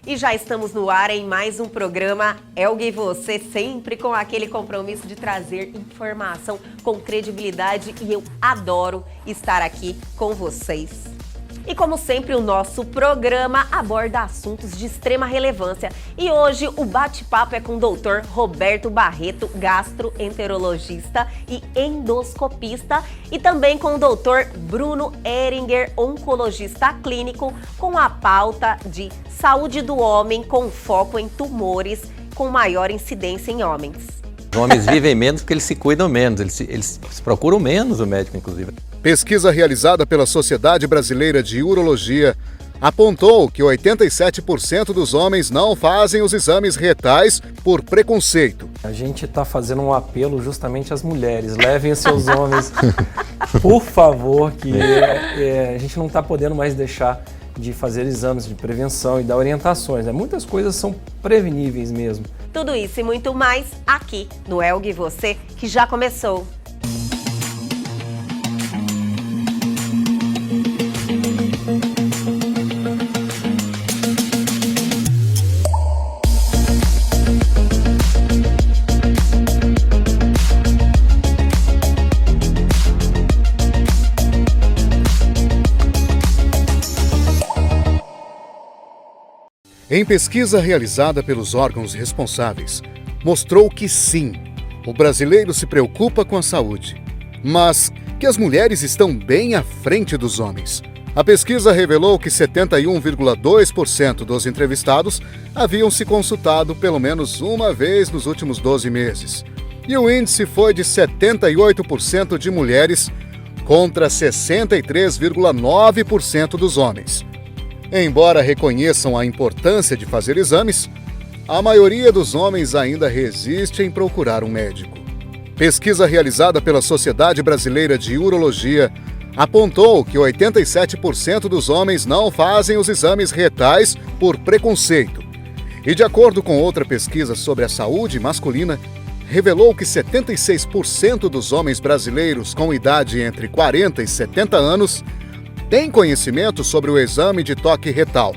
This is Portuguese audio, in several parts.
E já estamos no ar em mais um programa Elga e Você, sempre com aquele compromisso de trazer informação com credibilidade, e eu adoro estar aqui com vocês. E como sempre, o nosso programa aborda assuntos de extrema relevância. E hoje o bate-papo é com o Dr. Roberto Barreto, gastroenterologista e endoscopista, e também com o Dr. Bruno Ehringer, oncologista clínico, com a pauta de saúde do homem com foco em tumores com maior incidência em homens. Os homens vivem menos porque eles se cuidam menos, eles procuram menos o médico, inclusive. Pesquisa realizada pela Sociedade Brasileira de Urologia apontou que 87% dos homens não fazem os exames retais por preconceito. A gente está fazendo um apelo justamente às mulheres, levem os seus homens, por favor, que a gente não está podendo mais deixar de fazer exames de prevenção e dar orientações. Muitas coisas são preveníveis mesmo. Tudo isso e muito mais aqui no Elga e Você, que já começou. Em pesquisa realizada pelos órgãos responsáveis, mostrou que sim, o brasileiro se preocupa com a saúde, mas que as mulheres estão bem à frente dos homens. A pesquisa revelou que 71,2% dos entrevistados haviam se consultado pelo menos uma vez nos últimos 12 meses. E o índice foi de 78% de mulheres contra 63,9% dos homens. Embora reconheçam a importância de fazer exames, a maioria dos homens ainda resiste em procurar um médico. Pesquisa realizada pela Sociedade Brasileira de Urologia apontou que 87% dos homens não fazem os exames retais por preconceito. E de acordo com outra pesquisa sobre a saúde masculina, revelou que 76% dos homens brasileiros com idade entre 40 e 70 anos têm conhecimento sobre o exame de toque retal,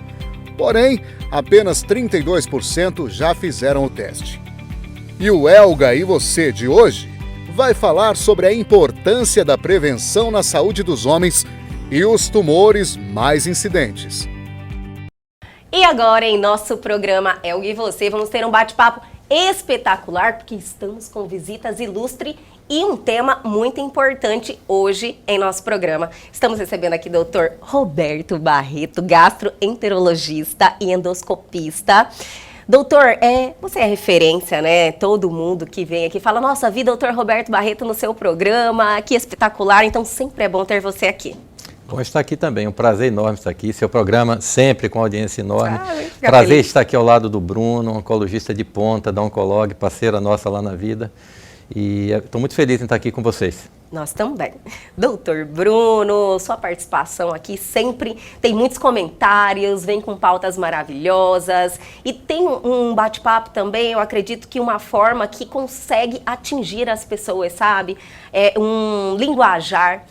porém, apenas 32% já fizeram o teste. E o Elga e Você de hoje vai falar sobre a importância da prevenção na saúde dos homens e os tumores mais incidentes. E agora, em nosso programa Elga e Você, vamos ter um bate-papo espetacular, porque estamos com visitas ilustres e um tema muito importante hoje em nosso programa. Estamos recebendo aqui o Dr. Roberto Barreto, gastroenterologista e endoscopista. Doutor, você é referência, né? Todo mundo que vem aqui fala, nossa, vi Dr. Roberto Barreto no seu programa, que espetacular, então sempre é bom ter você aqui. Bom estar aqui também, um prazer enorme estar aqui, seu programa sempre com audiência enorme. Prazer feliz. Estar aqui ao lado do Bruno, oncologista de ponta, da Oncolog, parceira nossa lá na vida. E estou muito feliz em estar aqui com vocês. Nós também. Doutor Bruno, sua participação aqui sempre tem muitos comentários, vem com pautas maravilhosas e tem um bate-papo também, eu acredito que uma forma que consegue atingir as pessoas, sabe? É um linguajar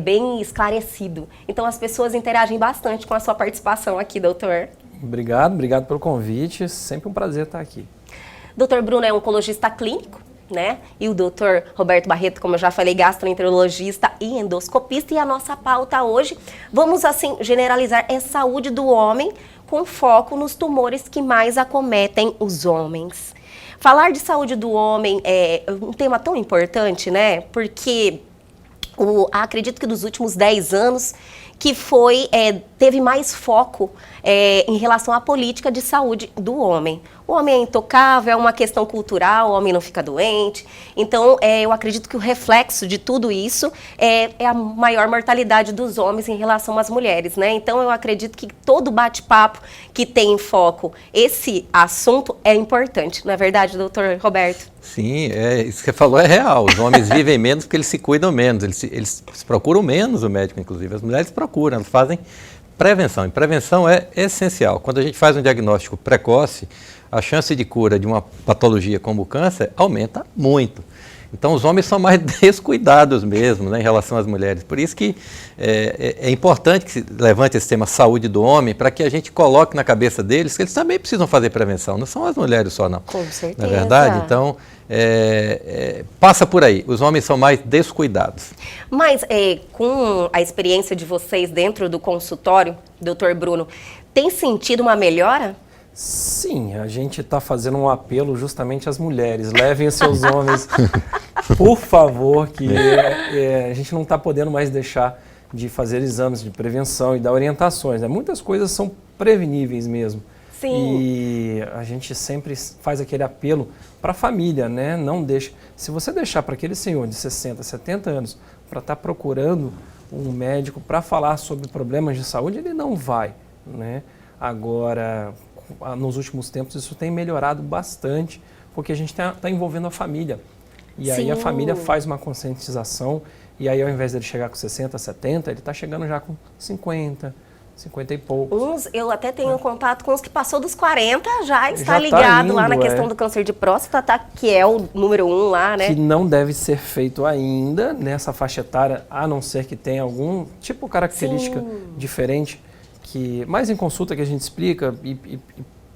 bem esclarecido. Então as pessoas interagem bastante com a sua participação aqui, doutor. Obrigado pelo convite, sempre um prazer estar aqui. Doutor Bruno é oncologista clínico, né? E o Dr. Roberto Barreto, como eu já falei, gastroenterologista e endoscopista. E a nossa pauta hoje, vamos assim generalizar, é saúde do homem com foco nos tumores que mais acometem os homens. Falar de saúde do homem é um tema tão importante, né? Porque acredito que dos últimos 10 anos que teve mais foco em relação à política de saúde do homem. O homem é intocável, é uma questão cultural, o homem não fica doente. Então, eu acredito que o reflexo de tudo isso é a maior mortalidade dos homens em relação às mulheres, né? Então, eu acredito que todo bate-papo que tem em foco esse assunto é importante, não é verdade, doutor Roberto? Sim, isso que você falou é real. Os homens vivem menos porque eles se cuidam menos, eles procuram menos o médico, inclusive. As mulheres procuram, elas fazem prevenção. E prevenção é essencial. Quando a gente faz um diagnóstico precoce, a chance de cura de uma patologia como o câncer aumenta muito. Então os homens são mais descuidados mesmo, né, em relação às mulheres. Por isso que é importante que se levante esse tema saúde do homem, para que a gente coloque na cabeça deles que eles também precisam fazer prevenção, não são as mulheres só não. Com certeza. Não é verdade? Então, passa por aí, os homens são mais descuidados. Mas com a experiência de vocês dentro do consultório, doutor Bruno, tem sentido uma melhora? Sim, a gente está fazendo um apelo justamente às mulheres. Levem os seus homens, por favor, que a gente não está podendo mais deixar de fazer exames de prevenção e dar orientações, né? Muitas coisas são preveníveis mesmo. Sim. E a gente sempre faz aquele apelo para a família, né? Não deixe. Se você deixar para aquele senhor de 60, 70 anos para estar procurando um médico para falar sobre problemas de saúde, ele não vai, né? Agora, nos últimos tempos, isso tem melhorado bastante, porque a gente está envolvendo a família. E aí a família faz uma conscientização, e aí ao invés dele chegar com 60, 70, ele está chegando já com 50, 50 e poucos. Eu até tenho contato com os que passou dos 40, já está Já ligado indo, lá na questão do câncer de próstata, que é o número 1 lá, né? Que não deve ser feito ainda nessa faixa etária, a não ser que tenha algum tipo de característica diferente, mais em consulta que a gente explica e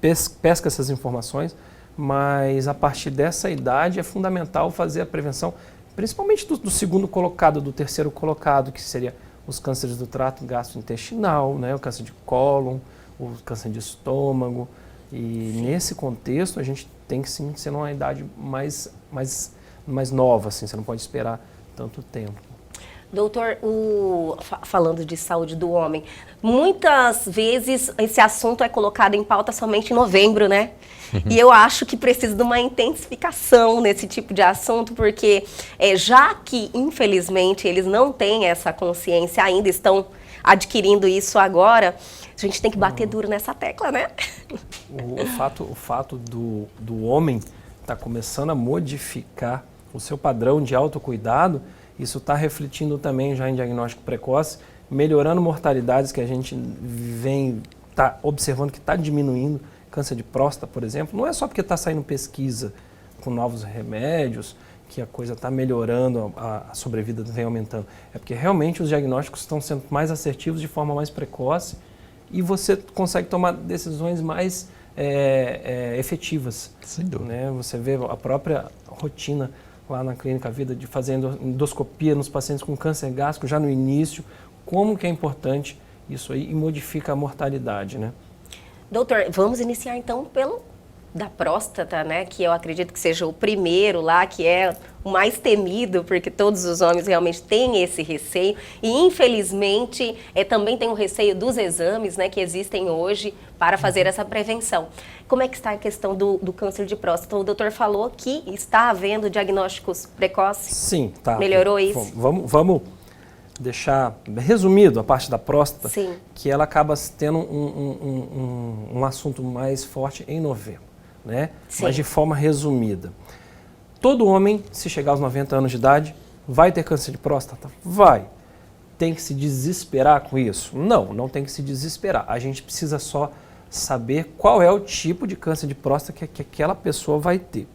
pesca essas informações, mas a partir dessa idade é fundamental fazer a prevenção, principalmente do segundo colocado, do terceiro colocado, que seria os cânceres do trato gastrointestinal, né, o câncer de cólon, o câncer de estômago. E nesse contexto a gente tem que sim ser numa idade mais nova, assim, você não pode esperar tanto tempo. Doutor, falando de saúde do homem, muitas vezes esse assunto é colocado em pauta somente em novembro, né? E eu acho que precisa de uma intensificação nesse tipo de assunto, porque já que, infelizmente, eles não têm essa consciência ainda, estão adquirindo isso agora, a gente tem que bater duro nessa tecla, né? O fato do homem estar começando a modificar o seu padrão de autocuidado, isso está refletindo também já em diagnóstico precoce, melhorando mortalidades que a gente tá observando que está diminuindo. Câncer de próstata, por exemplo, não é só porque está saindo pesquisa com novos remédios que a coisa está melhorando, a sobrevida vem aumentando. É porque realmente os diagnósticos estão sendo mais assertivos de forma mais precoce e você consegue tomar decisões mais efetivas. Sem dúvida. Né? Você vê a própria rotina lá na Clínica Vida de fazer endoscopia nos pacientes com câncer gástrico já no início, como que é importante isso aí e modifica a mortalidade, né? Doutor, vamos iniciar então pelo da próstata, né? Que eu acredito que seja o primeiro lá, que é o mais temido, porque todos os homens realmente têm esse receio. E infelizmente também tem o receio dos exames, né? Que existem hoje para fazer essa prevenção. Como é que está a questão do câncer de próstata? O doutor falou que está havendo diagnósticos precoces. Sim, tá. Melhorou isso? Vamos deixar resumido a parte da próstata, Sim. Que ela acaba tendo um assunto mais forte em novembro, né? Sim. Mas de forma resumida. Todo homem, se chegar aos 90 anos de idade, vai ter câncer de próstata? Vai. Tem que se desesperar com isso? Não, não tem que se desesperar. A gente precisa só saber qual é o tipo de câncer de próstata que aquela pessoa vai ter.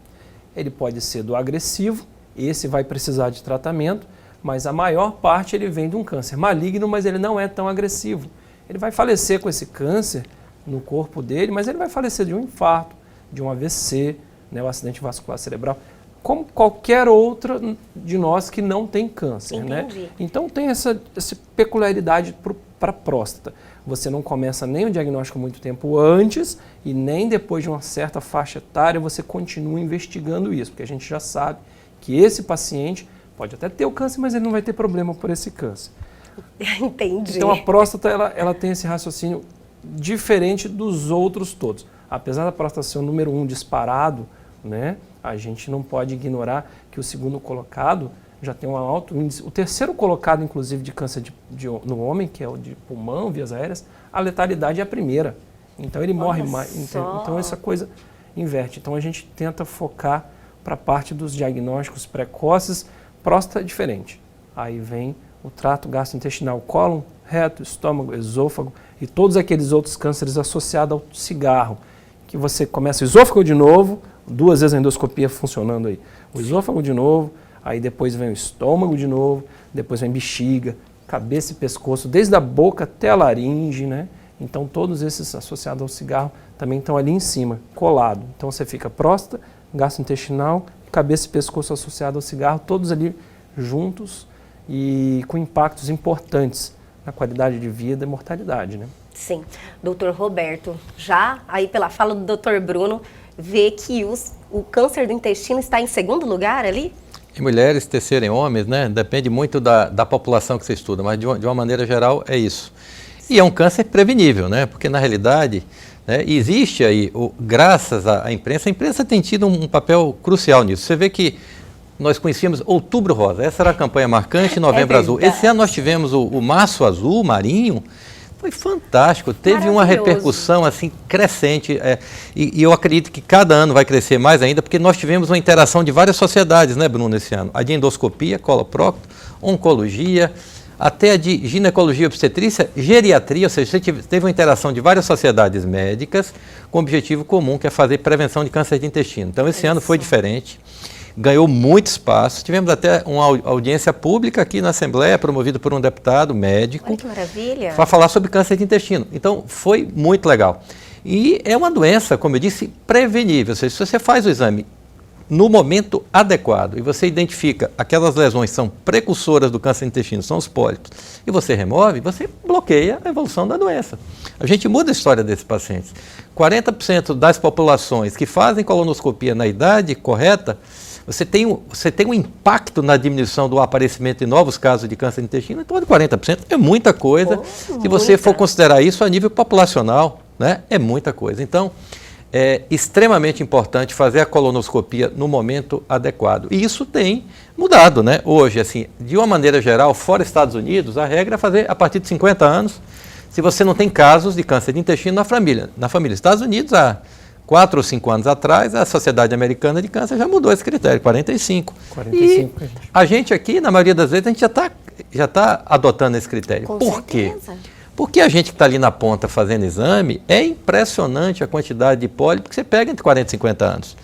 Ele pode ser do agressivo, esse vai precisar de tratamento, mas a maior parte ele vem de um câncer maligno, mas ele não é tão agressivo. Ele vai falecer com esse câncer no corpo dele, mas ele vai falecer de um infarto, de um AVC, né, o acidente vascular cerebral, como qualquer outra de nós que não tem câncer. Entendi. Né? Então tem essa peculiaridade para a próstata. Você não começa nem o diagnóstico muito tempo antes e nem depois de uma certa faixa etária você continua investigando isso, porque a gente já sabe que esse paciente pode até ter o câncer, mas ele não vai ter problema por esse câncer. Entendi. Então a próstata ela tem esse raciocínio diferente dos outros todos. Apesar da próstata ser o número 1 disparado, né, a gente não pode ignorar que o segundo colocado já tem um alto índice. O terceiro colocado, inclusive, de câncer no homem, que é o de pulmão, vias aéreas, a letalidade é a primeira. Então ele morre mais. Então essa coisa inverte. Então a gente tenta focar para a parte dos diagnósticos precoces. Próstata é diferente. Aí vem o trato gastrointestinal, cólon, reto, estômago, esôfago e todos aqueles outros cânceres associados ao cigarro. Que você começa o esôfago de novo, 2 vezes a endoscopia funcionando aí. O esôfago de novo, Aí depois vem o estômago de novo, depois vem bexiga, cabeça e pescoço, desde a boca até a laringe, né? Então todos esses associados ao cigarro também estão ali em cima, colado. Então você fica próstata, gastrointestinal, cabeça e pescoço associado ao cigarro, todos ali juntos e com impactos importantes na qualidade de vida e mortalidade, né? Sim. Doutor Roberto, já aí pela fala do doutor Bruno, vê que o câncer do intestino está em segundo lugar ali? Em mulheres, terceiro em homens, né? Depende muito da população que você estuda, mas de uma maneira geral é isso. E é um câncer prevenível, né? Porque na realidade, né, existe aí, graças à imprensa, a imprensa tem tido um papel crucial nisso. Você vê que nós conhecíamos Outubro Rosa, essa era a campanha marcante, Novembro Azul. Esse ano nós tivemos o Março Azul, marinho, foi fantástico, teve uma repercussão assim crescente, e eu acredito que cada ano vai crescer mais ainda, porque nós tivemos uma interação de várias sociedades, né, Bruno, esse ano. A de endoscopia, coloprocto, oncologia, até a de ginecologia e obstetrícia, geriatria, ou seja, você teve uma interação de várias sociedades médicas com o objetivo comum, que é fazer prevenção de câncer de intestino. Então, esse ano foi diferente, ganhou muito espaço, tivemos até uma audiência pública aqui na Assembleia, promovida por um deputado médico. Olha que maravilha! Para falar sobre câncer de intestino. Então, foi muito legal. E é uma doença, como eu disse, prevenível, ou seja, se você faz o exame no momento adequado e você identifica aquelas lesões que são precursoras do câncer do intestino, são os pólipos, e você remove, você bloqueia a evolução da doença. A gente muda a história desses pacientes. 40% das populações que fazem colonoscopia na idade correta, você tem um impacto na diminuição do aparecimento de novos casos de câncer de intestino, em torno de 40%. É muita coisa. Se você for considerar isso a nível populacional, né, é muita coisa. Então, é extremamente importante fazer a colonoscopia no momento adequado. E isso tem mudado, né? Hoje, assim, de uma maneira geral, fora Estados Unidos, a regra é fazer a partir de 50 anos, se você não tem casos de câncer de intestino na família. Na família Estados Unidos, há 4 ou 5 anos atrás, a Sociedade Americana de Câncer já mudou esse critério, 45. 45. E a gente aqui, na maioria das vezes, a gente já tá adotando esse critério. Por quê? Porque a gente que está ali na ponta fazendo exame, é impressionante a quantidade de pólipos que você pega entre 40 e 50 anos.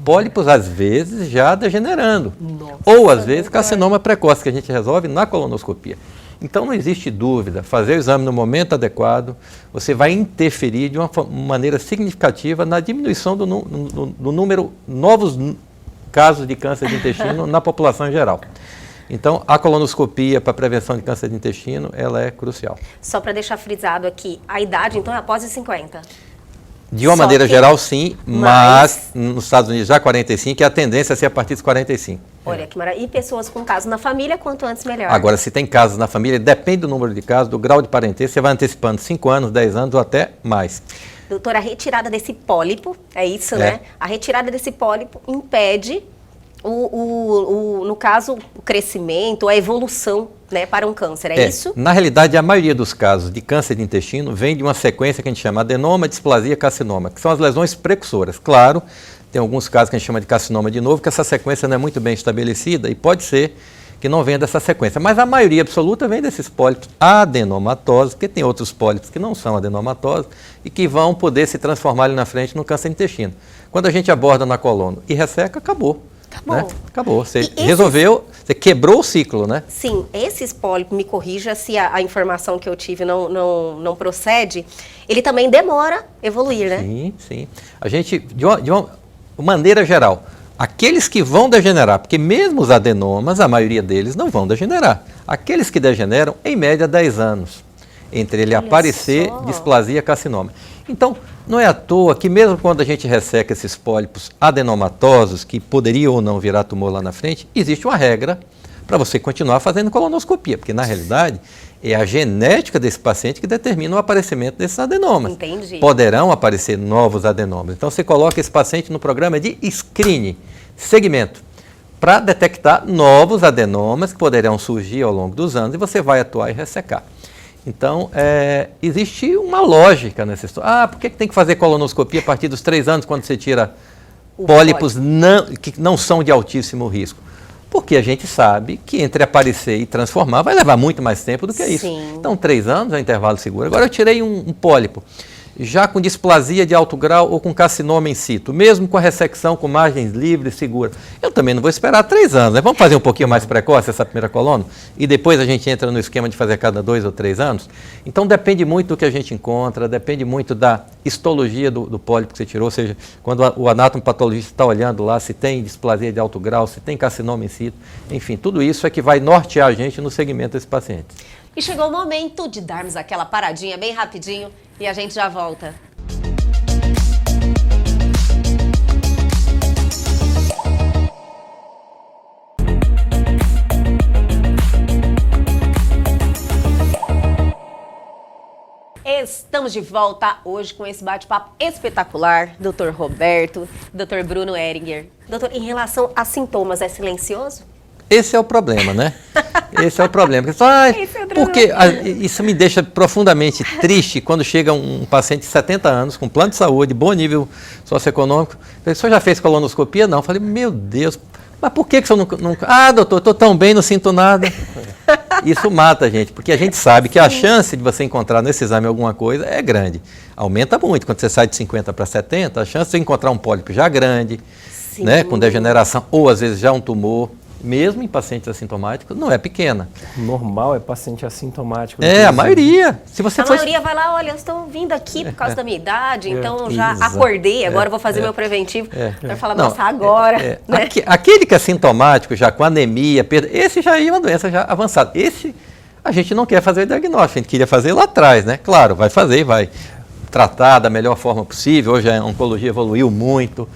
Pólipos, às vezes, já degenerando. Nossa, ou, às vezes, carcinoma precoce, que a gente resolve na colonoscopia. Então, não existe dúvida, fazer o exame no momento adequado, você vai interferir de uma maneira significativa na diminuição do número de novos casos de câncer de intestino na população em geral. Então, a colonoscopia para prevenção de câncer de intestino, ela é crucial. Só para deixar frisado aqui, a idade, então, é após os 50? De uma maneira geral, sim, mas nos Estados Unidos já 45, e a tendência é ser a partir dos 45. Olha que maravilha. E pessoas com casos na família, quanto antes melhor. Agora, se tem casos na família, depende do número de casos, do grau de parentesco, você vai antecipando 5 anos, 10 anos ou até mais. Doutora, a retirada desse pólipo, é isso, né? A retirada desse pólipo impede, no caso, o crescimento, a evolução, né, para um câncer, é isso? Na realidade, a maioria dos casos de câncer de intestino vem de uma sequência que a gente chama adenoma, displasia, carcinoma, que são as lesões precursoras. Claro, tem alguns casos que a gente chama de carcinoma de novo, que essa sequência não é muito bem estabelecida e pode ser que não venha dessa sequência. Mas a maioria absoluta vem desses pólipos adenomatosos, porque tem outros pólipos que não são adenomatosos e que vão poder se transformar ali na frente no câncer de intestino. Quando a gente aborda na coluna e resseca, acabou. Né? Acabou. Você resolveu, você quebrou o ciclo, né? Sim, esses pólipos, me corrija se a informação que eu tive não procede, ele também demora a evoluir, né? Sim, sim. A gente, de uma maneira geral, aqueles que vão degenerar, porque mesmo os adenomas, a maioria deles não vão degenerar. Aqueles que degeneram, em média, 10 anos, entre ele aparecer displasia carcinoma. Então, não é à toa que mesmo quando a gente resseca esses pólipos adenomatosos, que poderiam ou não virar tumor lá na frente, existe uma regra para você continuar fazendo colonoscopia, porque na realidade é a genética desse paciente que determina o aparecimento desses adenomas. Entendi. Poderão aparecer novos adenomas. Então você coloca esse paciente no programa de screening, segmento, para detectar novos adenomas que poderão surgir ao longo dos anos e você vai atuar e ressecar. Então, existe uma lógica nessa história. Por que tem que fazer colonoscopia a partir dos 3 anos, quando você tira pólipos que não são de altíssimo risco? Porque a gente sabe que entre aparecer e transformar vai levar muito mais tempo do que isso. Sim. Então, 3 anos é um intervalo seguro. Agora, eu tirei um pólipo. já com displasia de alto grau ou com carcinoma in situ, mesmo com a ressecção com margens livres, seguras. Eu também não vou esperar 3 anos, né? Vamos fazer um pouquinho mais precoce essa primeira colônia e depois a gente entra no esquema de fazer a cada 2 ou 3 anos. Então depende muito do que a gente encontra, depende muito da histologia do pólipo que você tirou, ou seja, quando o anatomopatologista está olhando lá se tem displasia de alto grau, se tem carcinoma in situ, enfim, tudo isso é que vai nortear a gente no segmento desse paciente. E chegou o momento de darmos aquela paradinha bem rapidinho e a gente já volta. Estamos de volta hoje com esse bate-papo espetacular, Dr. Roberto, Dr. Bruno Ehringer. Doutor, em relação a sintomas, é silencioso? Esse é o problema, né? Esse é o problema. Porque isso me deixa profundamente triste quando chega um paciente de 70 anos, com plano de saúde, bom nível socioeconômico. O senhor já fez colonoscopia? Não. Eu falei, meu Deus, mas por que o senhor nunca... Ah, doutor, estou tão bem, não sinto nada. Isso mata a gente, porque a gente sabe que a chance de você encontrar nesse exame alguma coisa é grande. Aumenta muito. Quando você sai de 50 para 70, a chance de você encontrar um pólipo já grande, né, com degeneração, ou às vezes já um tumor, mesmo em pacientes assintomáticos, não é pequena. Normal é paciente assintomático. A maioria. Se você maioria vai lá, olha, eu estou vindo aqui por causa da minha idade, então já acordei, agora vou fazer meu preventivo. Vai falar, nossa, agora. Né? Aquele que é sintomático, já com anemia, perda, esse já é uma doença já avançada. Esse a gente não quer fazer o diagnóstico, a gente queria fazer lá atrás, né? Claro, vai fazer, vai tratar da melhor forma possível. Hoje a oncologia evoluiu muito.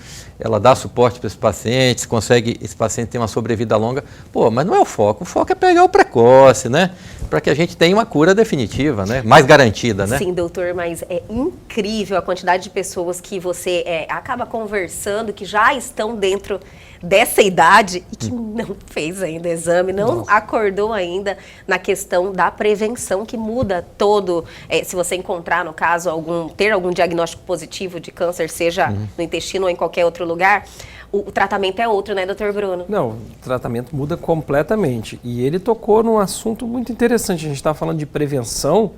Ela dá suporte para esses pacientes, consegue esse paciente ter uma sobrevida longa. Mas não é o foco é pegar o precoce, né? Para que a gente tenha uma cura definitiva, né? Mais garantida, né? Sim, doutor, mas é incrível a quantidade de pessoas que você acaba conversando, que já estão dentro dessa idade e que não fez ainda exame, não acordou ainda na questão da prevenção, que muda todo, se você encontrar, no caso, ter algum diagnóstico positivo de câncer, seja no intestino ou em qualquer outro lugar, o tratamento é outro, né, doutor Bruno? Não, o tratamento muda completamente. E ele tocou num assunto muito interessante. A gente está falando de prevenção,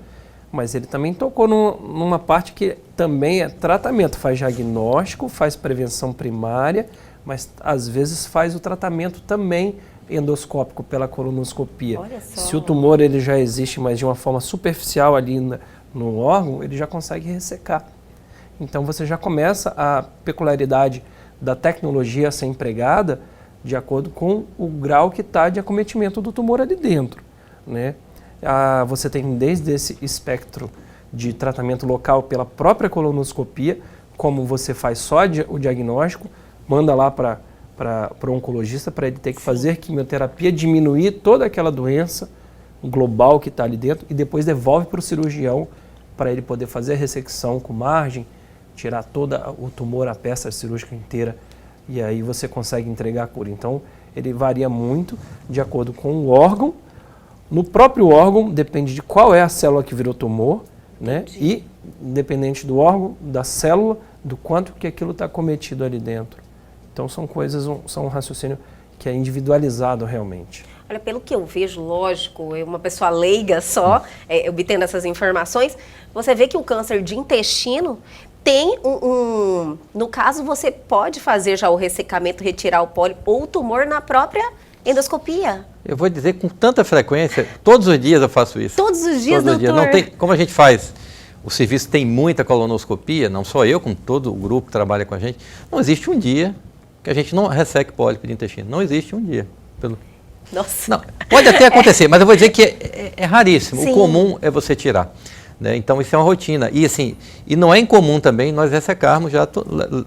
mas ele também tocou numa parte que também é tratamento. Faz diagnóstico, faz prevenção primária, mas às vezes faz o tratamento também endoscópico pela colonoscopia. Olha só. Se o tumor ele já existe, mas de uma forma superficial ali no órgão, ele já consegue ressecar. Então você já começa a peculiaridade da tecnologia a ser empregada de acordo com o grau que está de acometimento do tumor ali dentro, né? Você tem desde esse espectro de tratamento local pela própria colonoscopia, como você faz só o diagnóstico, manda lá para o oncologista para ele ter que fazer quimioterapia, diminuir toda aquela doença global que está ali dentro e depois devolve para o cirurgião para ele poder fazer a ressecção com margem, tirar todo o tumor, a peça cirúrgica inteira, e aí você consegue entregar a cura. Então, ele varia muito de acordo com o órgão. No próprio órgão, depende de qual é a célula que virou tumor, né? E, independente do órgão, da célula, do quanto que aquilo está cometido ali dentro. Então, são um raciocínio que é individualizado realmente. Olha, pelo que eu vejo, lógico, uma pessoa leiga só, obtendo essas informações, você vê que o câncer de intestino tem no caso, você pode fazer já o ressecamento, retirar o pólipo ou o tumor na própria endoscopia. Eu vou dizer com tanta frequência, todos os dias eu faço isso. Todos os dias, doutor? Não tem, como a gente faz, o serviço tem muita colonoscopia, não só eu, como todo o grupo que trabalha com a gente, não existe um dia que a gente não resseque pólipo de intestino. Não existe um dia. Nossa. Não, pode até acontecer, mas eu vou dizer que é raríssimo. Sim. O comum é você tirar. Né? Então, isso é uma rotina. E, assim, não é incomum também nós ressecarmos já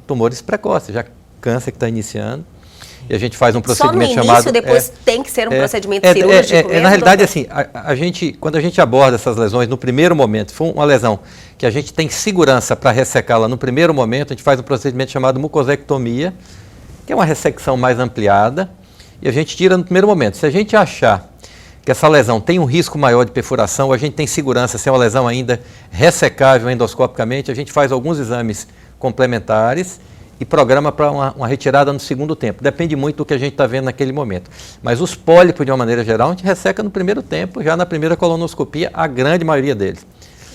tumores precoces, já câncer que está iniciando. E a gente faz um procedimento chamado... Só no início, depois tem que ser um procedimento cirúrgico mesmo? Na realidade, assim, quando a gente aborda essas lesões no primeiro momento, se for uma lesão que a gente tem segurança para ressecá-la no primeiro momento, a gente faz um procedimento chamado mucosectomia, que é uma ressecção mais ampliada, e a gente tira no primeiro momento. Se a gente achar que essa lesão tem um risco maior de perfuração, a gente tem segurança, se é uma lesão ainda ressecável endoscopicamente, a gente faz alguns exames complementares e programa para uma retirada no segundo tempo. Depende muito do que a gente está vendo naquele momento. Mas os pólipos, de uma maneira geral, a gente resseca no primeiro tempo, já na primeira colonoscopia, a grande maioria deles.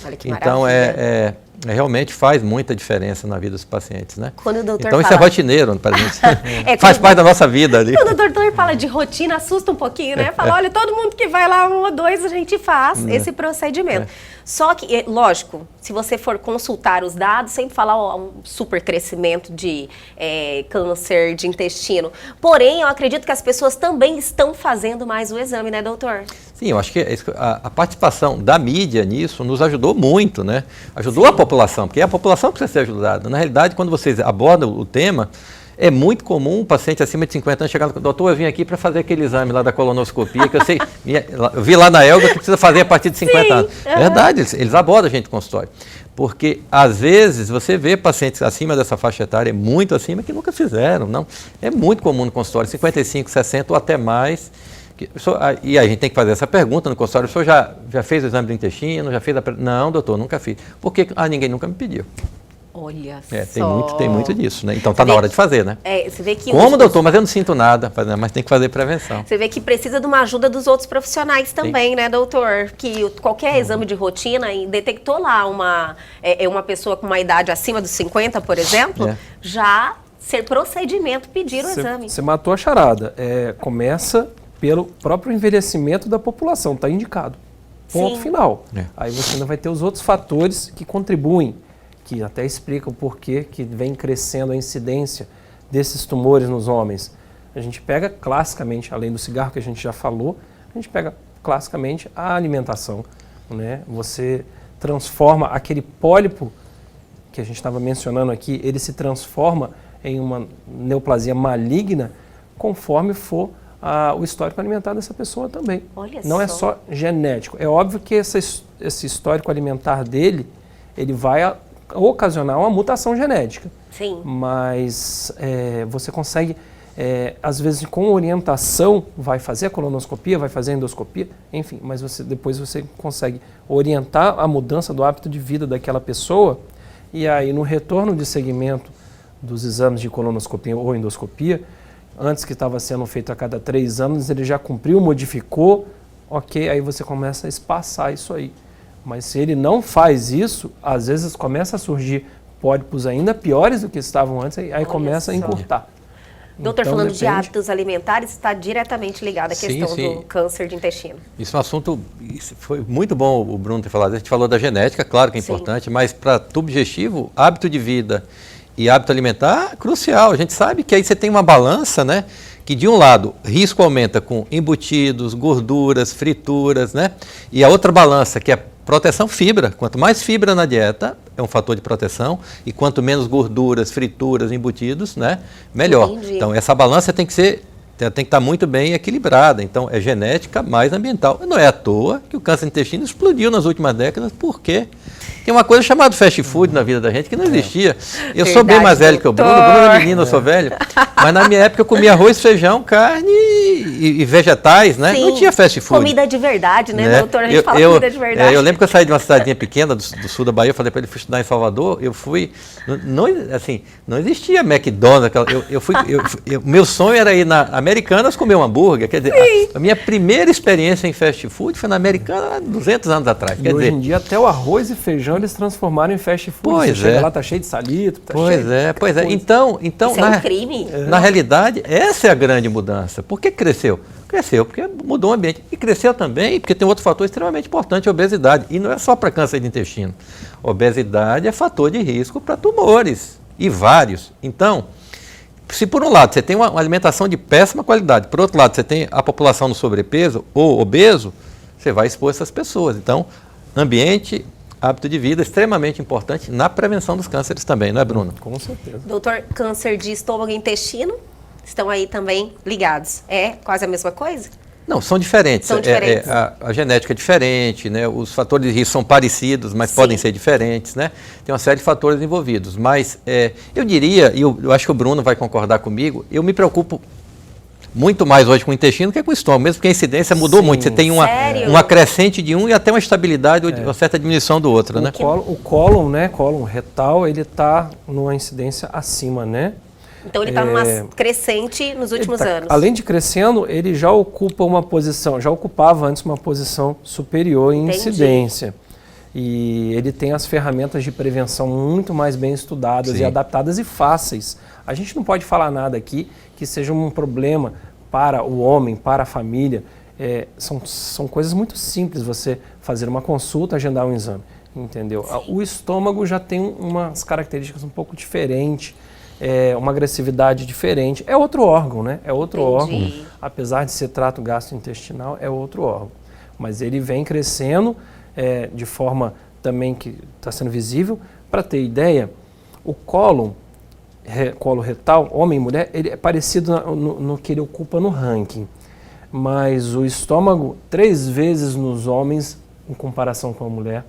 Olha que então, maravilha. realmente faz muita diferença na vida dos pacientes, né? Quando o doutor então isso é fala... rotineiro para a gente. Faz parte da nossa vida ali. Quando o doutor fala de rotina, assusta um pouquinho, né? Fala, olha, todo mundo que vai lá 1 ou 2, a gente faz esse procedimento. Só que, lógico, se você for consultar os dados, sempre fala um super crescimento de câncer de intestino. Porém, eu acredito que as pessoas também estão fazendo mais o exame, né, doutor? Sim, eu acho que a participação da mídia nisso nos ajudou muito, né? Ajudou a população, porque a população precisa ser ajudada. Na realidade, quando vocês abordam o tema, é muito comum um paciente acima de 50 anos chegar no doutor, eu vim aqui para fazer aquele exame lá da colonoscopia, que eu sei, eu vi lá na Elga que precisa fazer a partir de 50 anos. Verdade, eles abordam a gente no consultório. Porque, às vezes, você vê pacientes acima dessa faixa etária, muito acima, que nunca fizeram, não. É muito comum no consultório, 55, 60 ou até mais. E a gente tem que fazer essa pergunta no consultório, o senhor já fez o exame do intestino, já fez Não, doutor, nunca fiz. Por que ninguém nunca me pediu? Olha só. Tem muito disso, né? Então está na hora de fazer, né? Você vê que Como, doutor? Mas eu não sinto nada, mas tem que fazer prevenção. Você vê que precisa de uma ajuda dos outros profissionais também, né, doutor? Que qualquer exame de rotina e detectou lá uma pessoa com uma idade acima dos 50, por exemplo, já ser procedimento pedir o exame. Você matou a charada. Começa pelo próprio envelhecimento da população, está indicado. Ponto final. Aí você ainda vai ter os outros fatores que contribuem, que até explicam por que vem crescendo a incidência desses tumores nos homens. A gente pega classicamente, além do cigarro que a gente já falou, a gente pega classicamente a alimentação, né? Você transforma aquele pólipo que a gente estava mencionando aqui, ele se transforma em uma neoplasia maligna conforme for o histórico alimentar dessa pessoa também. Não é só genético. É óbvio que esse histórico alimentar dele, ele vai ocasionar uma mutação genética. Sim. Mas você consegue, às vezes com orientação, vai fazer a colonoscopia, vai fazer a endoscopia, enfim, mas depois você consegue orientar a mudança do hábito de vida daquela pessoa, e aí no retorno de segmento dos exames de colonoscopia ou endoscopia, antes que estava sendo feito a cada 3 anos, ele já cumpriu, modificou, ok, aí você começa a espaçar isso aí. Mas se ele não faz isso, às vezes começa a surgir pólipos ainda piores do que estavam antes, aí começa a encurtar. Doutor, então, falando de hábitos alimentares, está diretamente ligado à questão do câncer de intestino. Isso é um assunto, foi muito bom o Bruno ter falado. A gente falou da genética, claro que é importante, mas para tubo digestivo, hábito de vida e hábito alimentar, crucial. A gente sabe que aí você tem uma balança, né? Que de um lado, risco aumenta com embutidos, gorduras, frituras, né? E a outra balança, que é proteção, fibra. Quanto mais fibra na dieta, é um fator de proteção, e quanto menos gorduras, frituras, embutidos, né? Melhor. Entendi. Então, essa balança tem que estar muito bem equilibrada. Então, é genética mais ambiental. Não é à toa que o câncer de intestino explodiu nas últimas décadas, porque tem uma coisa chamada fast food na vida da gente que não existia. Eu sou bem mais velho que o Bruno é menino, eu sou velho, mas na minha época eu comia arroz, feijão, carne e vegetais, né? Sim. Não tinha fast food. Comida de verdade, né, doutor? A gente fala comida de verdade. Eu lembro que eu saí de uma cidadezinha pequena do sul da Bahia, eu falei para ele, fui estudar em Salvador, eu fui, não existia McDonald's, meu sonho era ir na Americanas comer um hambúrguer, quer dizer, a minha primeira experiência em fast food foi na Americana há 200 anos atrás. E hoje em dia até o arroz e feijão eles transformaram em fast food. Pois Você chega lá, tá cheio de salito, tá Pois é. Então isso é um crime. Na realidade, essa é a grande mudança. Por que cresceu? Cresceu porque mudou o ambiente. E cresceu também porque tem outro fator extremamente importante, a obesidade. E não é só para câncer de intestino. Obesidade é fator de risco para tumores, e vários. Então, se por um lado você tem uma alimentação de péssima qualidade, por outro lado você tem a população no sobrepeso ou obeso, você vai expor essas pessoas. Então, ambiente, hábito de vida extremamente importante na prevenção dos cânceres também, não é, Bruno? Com certeza. Doutor, câncer de estômago e intestino estão aí também ligados. É quase a mesma coisa? Não, são diferentes. São diferentes. A genética é diferente, né? Os fatores de risco são parecidos, mas podem ser diferentes, né? Tem uma série de fatores envolvidos. Mas eu diria, e eu acho que o Bruno vai concordar comigo, eu me preocupo muito mais hoje com o intestino que com o estômago, mesmo porque a incidência mudou muito. Você tem uma crescente de um e até uma estabilidade, uma certa diminuição do outro, né? O cólon, né? Cólon retal, ele está numa incidência acima, né? Então ele está numa crescente nos últimos anos. Além de crescendo, ele já ocupa uma posição, já ocupava antes uma posição superior em incidência. E ele tem as ferramentas de prevenção muito mais bem estudadas Sim. e adaptadas e fáceis. A gente não pode falar nada aqui que seja um problema para o homem, para a família. São coisas muito simples, você fazer uma consulta, agendar um exame, entendeu? Sim. O estômago já tem umas características um pouco diferentes, uma agressividade diferente. É outro órgão, né? É outro órgão. Apesar de ser trato gastrointestinal, é outro órgão. Mas ele vem crescendo de forma também que está sendo visível. Para ter ideia, o colo retal, homem e mulher, ele é parecido no que ele ocupa no ranking. Mas o estômago, 3 vezes nos homens em comparação com a mulher.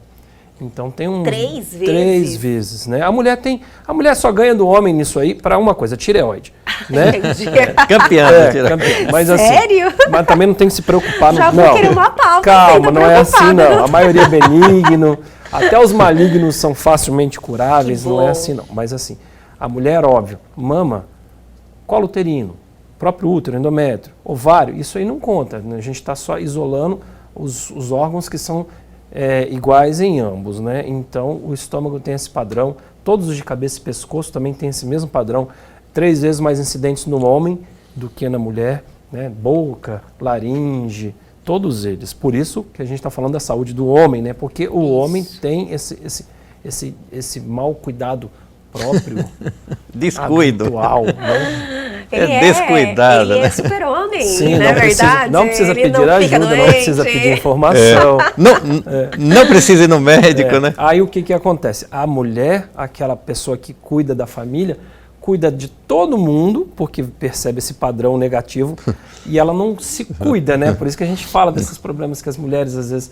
Então tem 3 vezes? 3 vezes, né? A mulher só ganha do homem nisso aí para uma coisa, tireoide, né? Entendi. Campeã. Campeão. Mas, assim, Sério? mas também não tem que se preocupar. Já vou querer uma pauta. Calma, ainda não é assim preocupada. não. A maioria é benigno. Até os malignos são facilmente curáveis, Que não é bom. assim não. Mas assim, a mulher, óbvio, mama, colo uterino, próprio útero, endométrio, ovário, isso aí não conta, né? A gente está só isolando os órgãos que são iguais em ambos, né? Então o estômago tem esse padrão, todos os de cabeça e pescoço também têm esse mesmo padrão, 3 vezes mais incidentes no homem do que na mulher, né? Boca, laringe, todos eles. Por isso que a gente está falando da saúde do homem, né? Porque o homem tem esse mau cuidado próprio, Descuido. habitual, né? Ele descuidada, Ele é né? super-homem, Sim, não é verdade? não precisa Ele pedir não fica ajuda, não doente. precisa pedir informação. Não precisa ir no médico, né? Aí o que acontece? A mulher, aquela pessoa que cuida da família, cuida de todo mundo, porque percebe esse padrão negativo, e ela não se cuida, né? Por isso que a gente fala desses problemas que as mulheres às vezes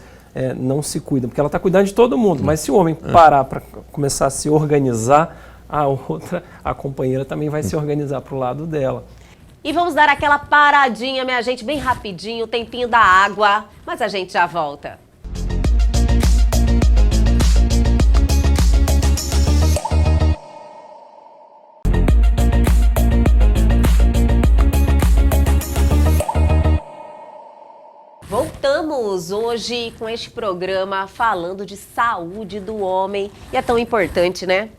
não se cuidam, porque ela está cuidando de todo mundo. Mas se o homem parar para começar a se organizar, a companheira também vai se organizar para o lado dela. E vamos dar aquela paradinha, minha gente, bem rapidinho, o tempinho da água, mas a gente já volta. Voltamos hoje com este programa falando de saúde do homem. E é tão importante, né?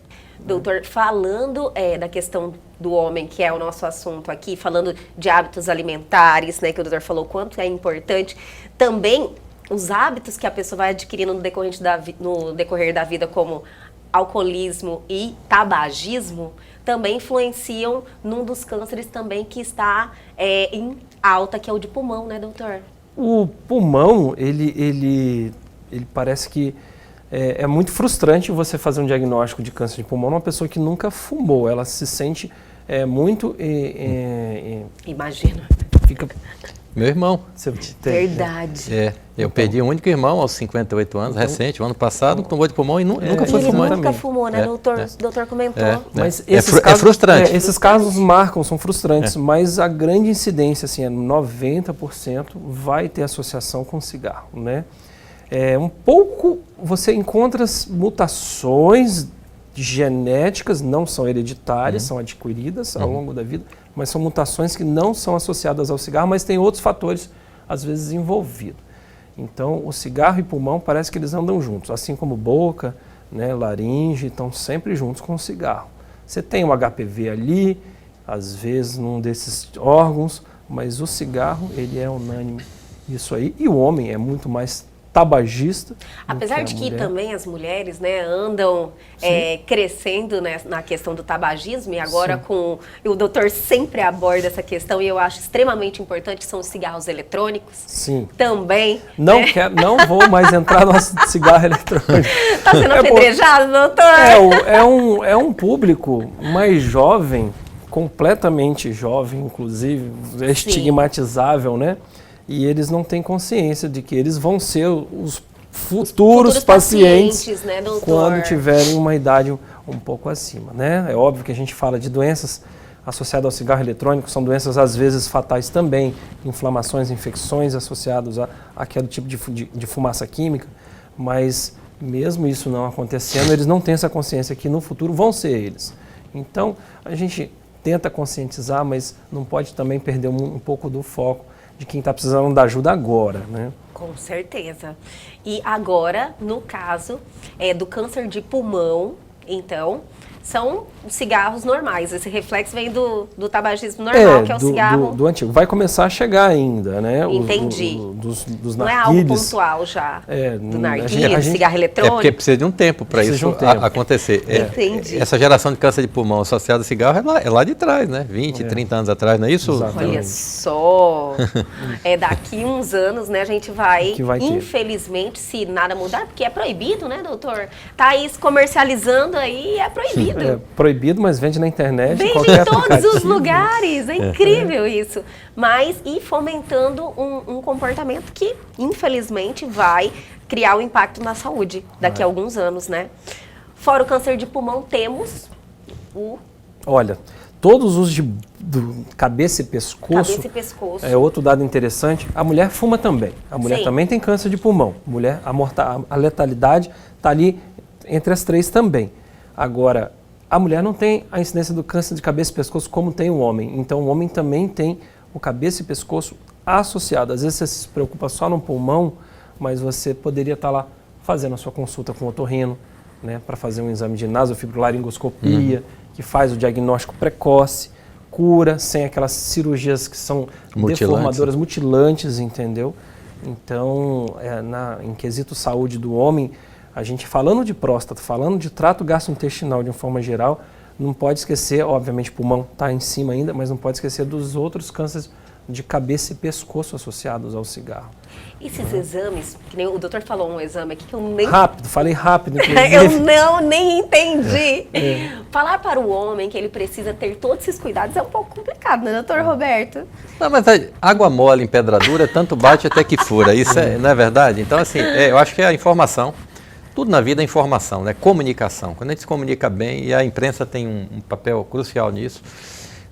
Doutor, falando da questão do homem, que é o nosso assunto aqui, falando de hábitos alimentares, né? Que o doutor falou quanto é importante. Também os hábitos que a pessoa vai adquirindo no decorrer da vida, como alcoolismo e tabagismo, também influenciam num dos cânceres também que está em alta, que é o de pulmão, né, doutor? O pulmão, ele parece que é muito frustrante você fazer um diagnóstico de câncer de pulmão numa pessoa que nunca fumou. Ela se sente muito... Imagina. Fica... Meu irmão. Verdade. Eu perdi um único irmão aos 58 anos, recente, o ano passado, tomou de pulmão e nunca foi Ele fumante. nunca fumou, né, doutor? O doutor comentou. Mas É esses casos, frustrante. esses casos marcam, são frustrantes, mas a grande incidência, assim, 90% vai ter associação com cigarro, né? Um pouco você encontra as mutações genéticas, não são hereditárias, são adquiridas ao longo da vida, mas são mutações que não são associadas ao cigarro, mas tem outros fatores, às vezes, envolvidos. Então, o cigarro e pulmão parece que eles andam juntos, assim como boca, né, laringe, estão sempre juntos com o cigarro. Você tem o HPV ali, às vezes num desses órgãos, mas o cigarro, ele é unânime isso aí, e o homem é muito mais tabagista. Apesar de que também as mulheres, né, andam crescendo, né, na questão do tabagismo, e agora o doutor sempre aborda essa questão, e eu acho extremamente importante, são os cigarros eletrônicos. Sim. Também. Não, não vou mais entrar no cigarro eletrônico. Está sendo apedrejado, doutor? É um público mais jovem, completamente jovem, inclusive, estigmatizável, né? E eles não têm consciência de que eles vão ser os futuros pacientes, né, doutor? Quando tiverem uma idade um pouco acima, né? É óbvio que a gente fala de doenças associadas ao cigarro eletrônico, são doenças às vezes fatais também, inflamações, infecções associadas àquele tipo de fumaça química, mas mesmo isso não acontecendo, eles não têm essa consciência que no futuro vão ser eles. Então, a gente tenta conscientizar, mas não pode também perder um pouco do foco de quem está precisando da ajuda agora, né? Com certeza. E agora, no caso do câncer de pulmão, então, são os cigarros normais. Esse reflexo vem do tabagismo normal, que é o cigarro... do antigo. Vai começar a chegar ainda, né? Entendi. Dos não narguilés. É algo pontual já, do narguilé, do cigarro É eletrônico. porque precisa de um tempo para isso acontecer. Entendi. Essa geração de câncer de pulmão associada ao cigarro é lá de trás, né? 20, 30 anos atrás, não é isso? Exatamente. Olha só, daqui uns anos, né, a gente vai infelizmente, se nada mudar, porque é proibido, né, doutor? Tá aí se comercializando aí, é proibido. É proibido, mas vende na internet. Vende em todos os lugares, é incrível isso. Mas e fomentando um comportamento que, infelizmente, vai criar um impacto na saúde daqui a alguns anos, né? Fora o câncer de pulmão, temos o... Olha, todos os de cabeça e pescoço. Cabeça e pescoço. É outro dado interessante. A mulher fuma também. A mulher Sim. também tem câncer de pulmão. A letalidade está ali entre as três também. Agora, a mulher não tem a incidência do câncer de cabeça e pescoço como tem o homem. Então, o homem também tem o cabeça e pescoço associado. Às vezes você se preocupa só no pulmão, mas você poderia estar lá fazendo a sua consulta com o otorrino, né, para fazer um exame de nasofibrilaringoscopia, que faz o diagnóstico precoce, cura, sem aquelas cirurgias que são deformadoras, mutilantes, entendeu? Então, em quesito saúde do homem, a gente falando de próstata, falando de trato gastrointestinal de uma forma geral, não pode esquecer, obviamente o pulmão está em cima ainda, mas não pode esquecer dos outros cânceres de cabeça e pescoço associados ao cigarro. Esses exames, que nem o doutor falou um exame aqui que eu nem... Falei rápido, inclusive. Eu nem entendi. Falar para o homem que ele precisa ter todos esses cuidados é um pouco complicado, né, doutor Roberto? Não, mas água mole em pedra dura, tanto bate até que fura, isso não é verdade? Então, assim, eu acho que é a informação. Tudo na vida é informação, né? Comunicação. Quando a gente se comunica bem, e a imprensa tem um papel crucial nisso,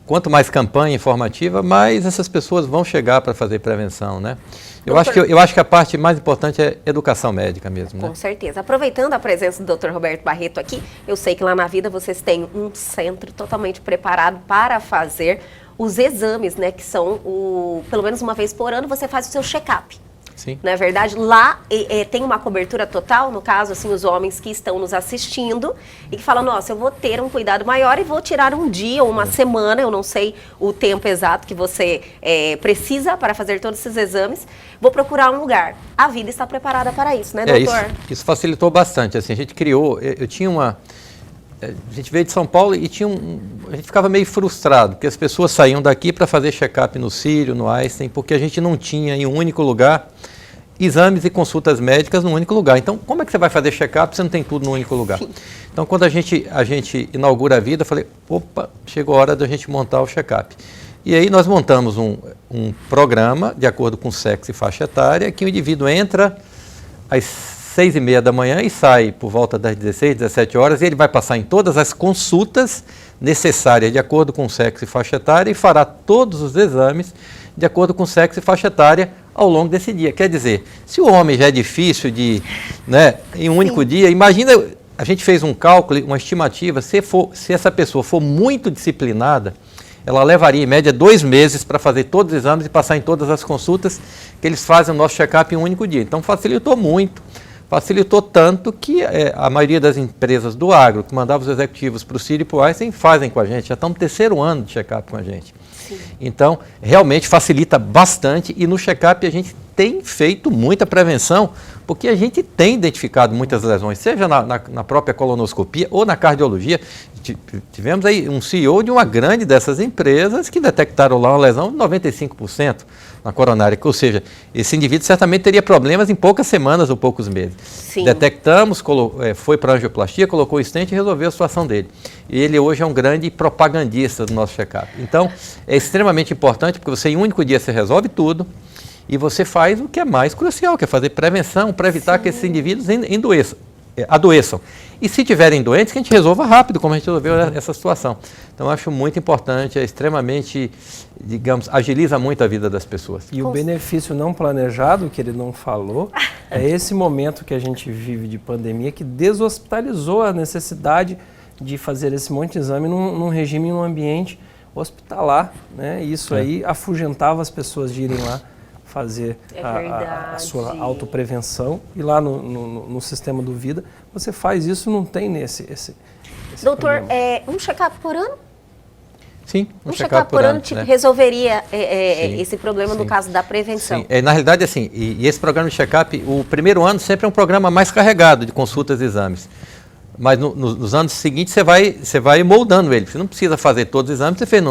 quanto mais campanha informativa, mais essas pessoas vão chegar para fazer prevenção, né? Eu acho que a parte mais importante é educação médica mesmo, né? Com certeza. Aproveitando a presença do Dr. Roberto Barreto aqui, eu sei que lá na Vida vocês têm um centro totalmente preparado para fazer os exames, né? Que são, pelo menos uma vez por ano, você faz o seu check-up. Sim. Não é verdade? Lá tem uma cobertura total, no caso, assim, os homens que estão nos assistindo e que falam, nossa, eu vou ter um cuidado maior e vou tirar um dia ou uma semana, eu não sei o tempo exato que você precisa para fazer todos esses exames, vou procurar um lugar. A Vida está preparada para isso, né, doutor? Isso facilitou bastante. Assim, a gente criou, eu tinha a gente veio de São Paulo e a gente ficava meio frustrado, porque as pessoas saíam daqui para fazer check-up no Sírio, no Einstein, porque a gente não tinha em um único lugar exames e consultas médicas num único lugar. Então, como é que você vai fazer check-up se você não tem tudo num único lugar? Sim. Então, quando a gente inaugura a Vida, eu falei, opa, chegou a hora da gente montar o check-up. E aí nós montamos um programa, de acordo com sexo e faixa etária, que o indivíduo entra às 6h30 da manhã e sai por volta das 16, 17 horas, e ele vai passar em todas as consultas necessárias de acordo com sexo e faixa etária e fará todos os exames de acordo com sexo e faixa etária ao longo desse dia. Quer dizer, se o homem já é difícil em um único dia, imagina, a gente fez um cálculo, uma estimativa, se essa pessoa for muito disciplinada, ela levaria em média 2 meses para fazer todos os exames e passar em todas as consultas que eles fazem o nosso check-up em um único dia. Então facilitou muito. Facilitou tanto que a maioria das empresas do agro, que mandavam os executivos para o Sírio e para o Einstein, fazem com a gente. Já estamos no 3º ano de check-up com a gente. Sim. Então, realmente facilita bastante e no check-up a gente tem feito muita prevenção, porque a gente tem identificado muitas lesões, seja na própria colonoscopia ou na cardiologia. Tivemos aí um CEO de uma grande dessas empresas que detectaram lá uma lesão de 95% na coronária, ou seja, esse indivíduo certamente teria problemas em poucas semanas ou poucos meses. Sim. Detectamos, foi para a angioplastia, colocou o stent e resolveu a situação dele. E ele hoje é um grande propagandista do nosso check-up. Então, é extremamente importante, porque você em um único dia você resolve tudo e você faz o que é mais crucial, que é fazer prevenção para evitar que esses indivíduos adoeçam. E se tiverem doentes, que a gente resolva rápido, como a gente resolveu essa situação. Então, eu acho muito importante, é extremamente, digamos, agiliza muito a vida das pessoas. E o benefício não planejado, que ele não falou, é esse momento que a gente vive de pandemia que deshospitalizou a necessidade de fazer esse monte de exame num regime, num ambiente hospitalar, né? E isso aí afugentava as pessoas de irem lá fazer É a sua verdade. autoprevenção. E lá no sistema do Vida, você faz isso, não tem esse Doutor, problema. um check-up por ano? Sim, Um check-up por ano né? resolveria Sim, esse problema no sim. caso da prevenção. Sim. Na realidade, assim, e esse programa de check-up, o primeiro ano sempre é um programa mais carregado de consultas e exames. Mas nos anos seguintes você vai moldando ele. Você não precisa fazer todos os exames. Você fez,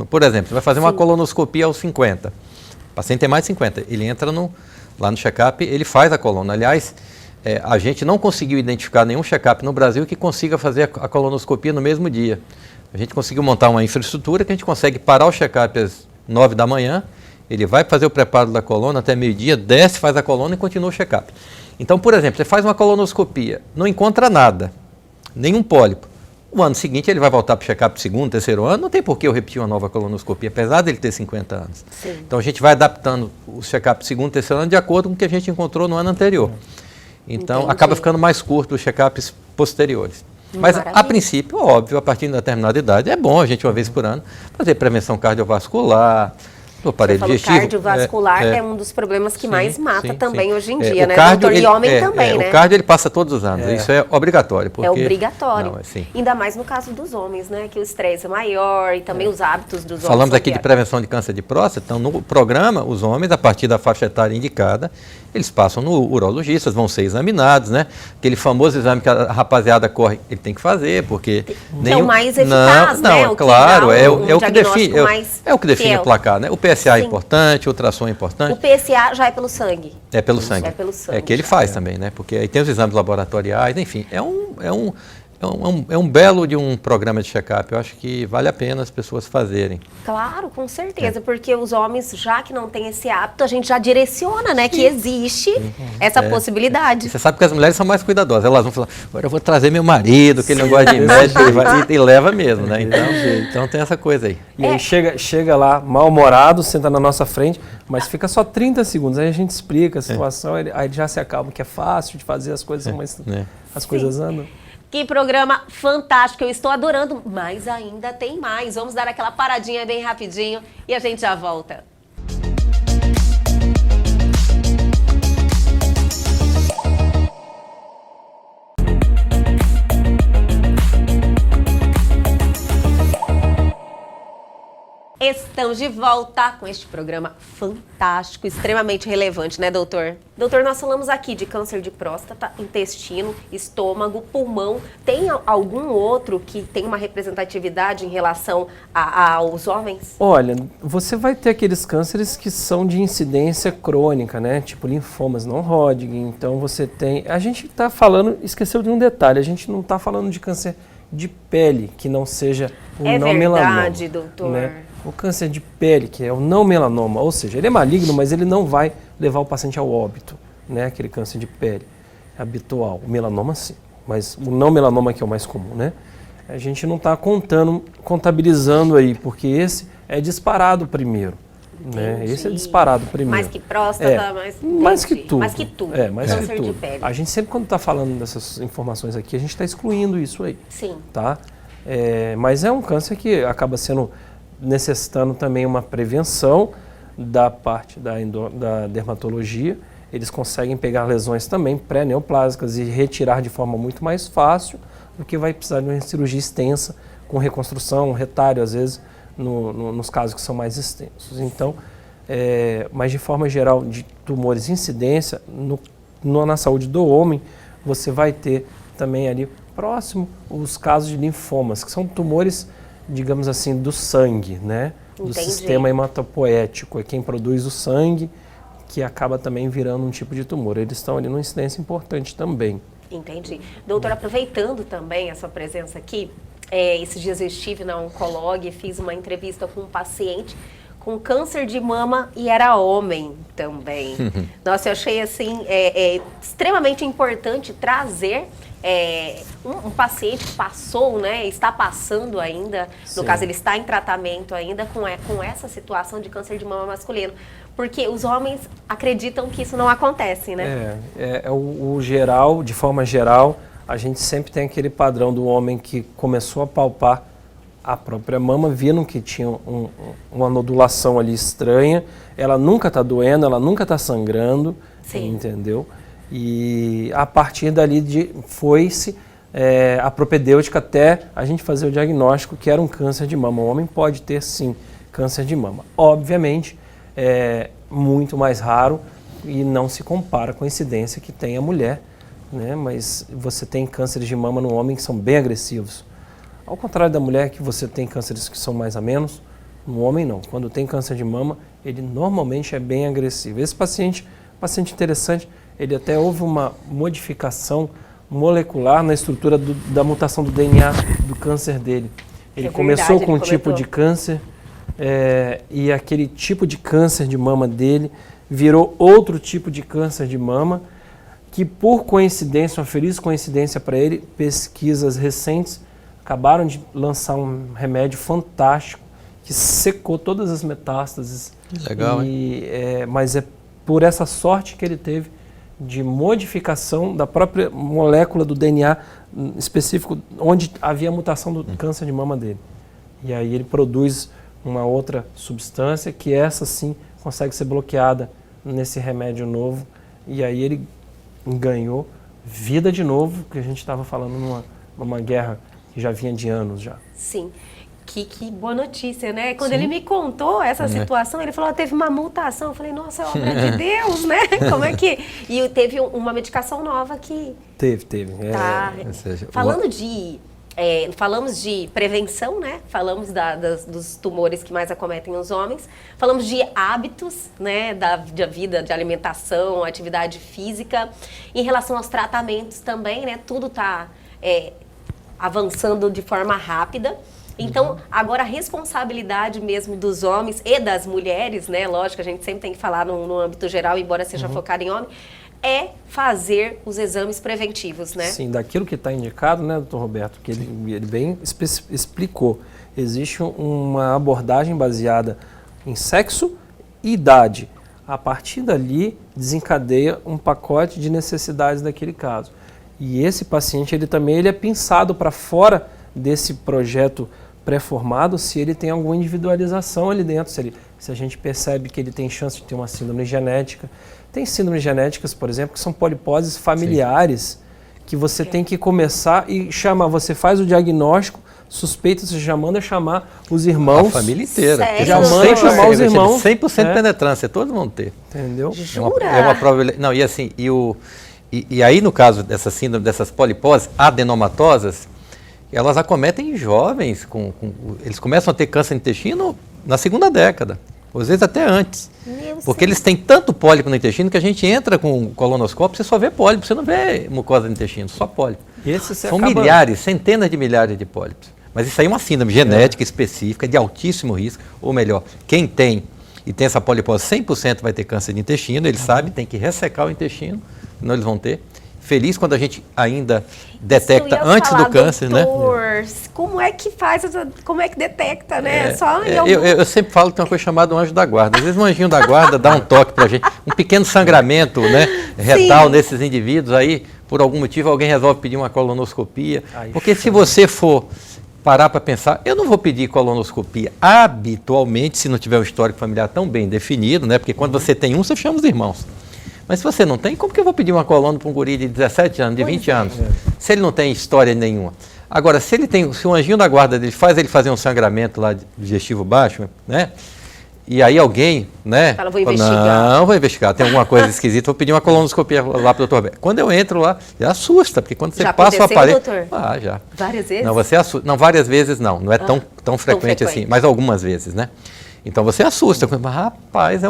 por exemplo, você vai fazer uma colonoscopia aos 50. O paciente tem mais de 50. Ele entra lá no check-up, ele faz a coluna. Aliás, a gente não conseguiu identificar nenhum check-up no Brasil que consiga fazer a colonoscopia no mesmo dia. A gente conseguiu montar uma infraestrutura que a gente consegue parar o check-up às 9 da manhã, ele vai fazer o preparo da coluna até meio-dia, desce, faz a coluna e continua o check-up. Então, por exemplo, você faz uma colonoscopia, não encontra nada, nenhum pólipo. O ano seguinte ele vai voltar para o check-up segundo, terceiro ano, não tem por que eu repetir uma nova colonoscopia, apesar dele ter 50 anos. Sim. Então a gente vai adaptando o check-up segundo, terceiro ano de acordo com o que a gente encontrou no ano anterior. Então Entendi. acaba ficando mais curto os check-ups posteriores. Mas Maravilha. a princípio, óbvio, a partir de determinada idade, é bom a gente uma vez por ano fazer prevenção cardiovascular, do aparelho Você falou digestivo. cardiovascular é um dos problemas que mais mata também hoje em dia, né, doutor? E homem também, né? O cardio ele passa todos os anos, isso é obrigatório. Porque, É obrigatório. Não, assim, Ainda mais no caso dos homens, né? Que o estresse é maior e também os hábitos dos homens. falamos são aqui de piores. prevenção de câncer de próstata, então no programa, os homens, a partir da faixa etária indicada, eles passam no urologista, vão ser examinados, né? Aquele famoso exame que a rapaziada corre, ele tem que fazer, porque... Que é o mais eficaz, não, né? é O que claro, dá é um o que define, diagnóstico mais é o que define fiel. o placar, né? O PSA é Sim. importante, o ultrassom é importante. O PSA já é pelo sangue. É pelo sangue. É pelo sangue. É que ele faz também, né? Porque aí tem os exames laboratoriais, enfim, é um belo de um programa de check-up. Eu acho que vale a pena as pessoas fazerem. Claro, com certeza, porque os homens, já que não tem esse hábito, a gente já direciona, né? Que existe essa possibilidade. Você sabe que as mulheres são mais cuidadosas. Elas vão falar, agora eu vou trazer meu marido, que ele não gosta de médico, e leva mesmo, né? Então tem essa coisa aí. E aí chega lá, mal-humorado, senta na nossa frente, mas fica só 30 segundos. Aí a gente explica a situação, aí já se acalma, que é fácil de fazer, as coisas as coisas andam. Que programa fantástico, eu estou adorando, mas ainda tem mais. Vamos dar aquela paradinha bem rapidinho e a gente já volta. Estamos de volta com este programa fantástico, extremamente relevante, né, doutor? Doutor, nós falamos aqui de câncer de próstata, intestino, estômago, pulmão. Tem algum outro que tem uma representatividade em relação aos homens? Olha, você vai ter aqueles cânceres que são de incidência crônica, né? Tipo linfomas não Hodgkin. Então você tem... A gente está falando, esqueceu de um detalhe, a gente não está falando de câncer de pele, que não seja o não melanoma. É verdade, doutor. Né? O câncer de pele, que é o não melanoma, ou seja, ele é maligno, mas ele não vai levar o paciente ao óbito, né? Aquele câncer de pele habitual. O melanoma sim, mas o não melanoma que é o mais comum, né? A gente não está contabilizando aí, porque esse é disparado primeiro. Né? Esse é disparado primeiro. Mais que próstata, mais que tudo. Mais que tudo. É, mais câncer que tudo. de pele. A gente sempre, quando está falando dessas informações aqui, a gente está excluindo isso aí. Sim. Tá? Mas é um câncer que acaba sendo necessitando também uma prevenção da parte da dermatologia. Eles conseguem pegar lesões também pré-neoplásicas e retirar de forma muito mais fácil do que vai precisar de uma cirurgia extensa, com reconstrução, retalho, às vezes, nos casos que são mais extensos. Então, mas de forma geral, de tumores de incidência, na saúde do homem, você vai ter também ali próximo os casos de linfomas, que são tumores, digamos assim, do sangue, né? Do Entendi. sistema hematopoético, é quem produz o sangue, que acaba também virando um tipo de tumor. Eles estão ali numa incidência importante também. Entendi. Doutor, aproveitando também a sua presença aqui, esses dias eu estive na Oncolog e fiz uma entrevista com um paciente com câncer de mama e era homem também. Nossa, eu achei assim extremamente importante trazer um paciente que passou, né, está passando ainda, no caso ele está em tratamento ainda com essa situação de câncer de mama masculino. Porque os homens acreditam que isso não acontece, né? O geral, de forma geral, a gente sempre tem aquele padrão do homem que começou a palpar a própria mama, viram que tinha uma nodulação ali estranha, ela nunca está doendo, ela nunca está sangrando, Sim. entendeu? E a partir dali foi-se a propedêutica até a gente fazer o diagnóstico que era um câncer de mama. O homem pode ter, sim, câncer de mama. Obviamente, é muito mais raro e não se compara com a incidência que tem a mulher, né? Mas você tem cânceres de mama no homem que são bem agressivos. Ao contrário da mulher, que você tem cânceres que são mais a menos, no homem não. Quando tem câncer de mama, ele normalmente é bem agressivo. Esse paciente interessante, ele até houve uma modificação molecular na estrutura da mutação do DNA do câncer dele. Ele começou com um tipo de câncer e aquele tipo de câncer de mama dele virou outro tipo de câncer de mama que, por coincidência, uma feliz coincidência para ele, pesquisas recentes acabaram de lançar um remédio fantástico que secou todas as metástases. Legal, mas é por essa sorte que ele teve de modificação da própria molécula do DNA específico onde havia a mutação do câncer de mama dele. E aí ele produz uma outra substância que essa sim consegue ser bloqueada nesse remédio novo. E aí ele ganhou vida de novo, que a gente estava falando numa guerra que já vinha de anos já. Sim. Que boa notícia, né? Quando ele me contou essa situação, ele falou, teve uma mutação. Eu falei, nossa, é obra de Deus, né? Como é que... E teve uma medicação nova que... Teve. Tá. Falamos de prevenção, né? Falamos dos tumores que mais acometem os homens. Falamos de hábitos, né? Da vida, de alimentação, atividade física. Em relação aos tratamentos também, né? Tudo está avançando de forma rápida. Então, agora a responsabilidade mesmo dos homens e das mulheres, né? Lógico, a gente sempre tem que falar no âmbito geral, embora seja focado em homem, é fazer os exames preventivos, né? Sim, daquilo que está indicado, né, doutor Roberto, que ele bem explicou. Existe uma abordagem baseada em sexo e idade. A partir dali, desencadeia um pacote de necessidades daquele caso. E esse paciente, ele é pensado para fora desse projeto pré-formado, se ele tem alguma individualização ali dentro, se a gente percebe que ele tem chance de ter uma síndrome genética. Tem síndromes genéticas, por exemplo, que são poliposes familiares, que você tem que começar e chamar, você faz o diagnóstico, suspeita, você já manda chamar os irmãos. A família inteira. Já manda chamar os irmãos. 100% penetrância, todos vão ter. Entendeu? Jura? É uma prova... Não, e assim, e aí no caso dessa síndrome, dessas poliposes adenomatosas, elas acometem jovens, eles começam a ter câncer no intestino na segunda década, às vezes até antes. Porque eles têm tanto pólipo no intestino que a gente entra com o colonoscópio, você só vê pólipo, você não vê mucosa no intestino, só pólipo. São milhares, centenas de milhares de pólipos. Mas isso aí é uma síndrome genética específica, de altíssimo risco, ou melhor, quem tem e tem essa polipose 100% vai ter câncer de intestino, eles sabem, tem que ressecar o intestino, senão eles vão ter. Feliz quando a gente ainda detecta antes do câncer, doutor, né? Como é que faz, como é que detecta, né? Eu sempre falo que tem uma coisa chamada um anjo da guarda. Às vezes um anjinho da guarda dá um toque pra gente, um pequeno sangramento, né, retal nesses indivíduos, aí por algum motivo alguém resolve pedir uma colonoscopia. Porque se você for parar para pensar, eu não vou pedir colonoscopia habitualmente se não tiver um histórico familiar tão bem definido, né? Porque quando você tem um, você chama os irmãos. Mas se você não tem, como que eu vou pedir uma colono para um guri de 17 anos, de 20 anos, se ele não tem história nenhuma? Agora, se o anjinho da guarda dele faz ele fazer um sangramento lá digestivo baixo, né? E aí alguém, né? Fala, vou investigar. Não, vou investigar, tem alguma coisa esquisita, vou pedir uma colonoscopia lá para o doutor Roberto. Quando eu entro lá, já assusta, porque quando você passa o aparelho... doutor? Já. Várias vezes? Não, você assusta. Não, várias vezes não é tão frequente assim, mas algumas vezes, né? Então você assusta, rapaz,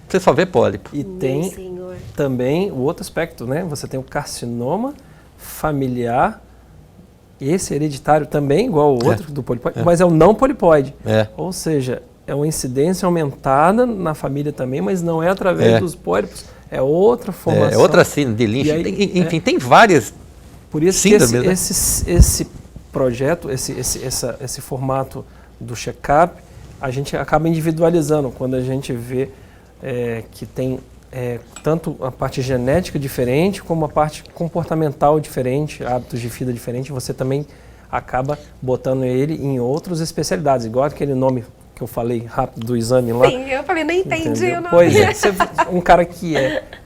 você só vê pólipo. E tem também o outro aspecto, né? Você tem o carcinoma familiar, esse hereditário também, igual o outro do polipóide, mas é o não polipóide. Ou seja, é uma incidência aumentada na família também, mas não é através dos pólipos, é outra formação. É outra síndrome de Lynch. Enfim, tem várias. Por isso que esse projeto, esse formato do check-up, a gente acaba individualizando quando a gente vê que tem tanto a parte genética diferente como a parte comportamental diferente, hábitos de vida diferente. Você também acaba botando ele em outras especialidades, igual aquele nome que eu falei rápido do exame lá. Sim, eu falei, nem entendi o nome. Pois é, um cara que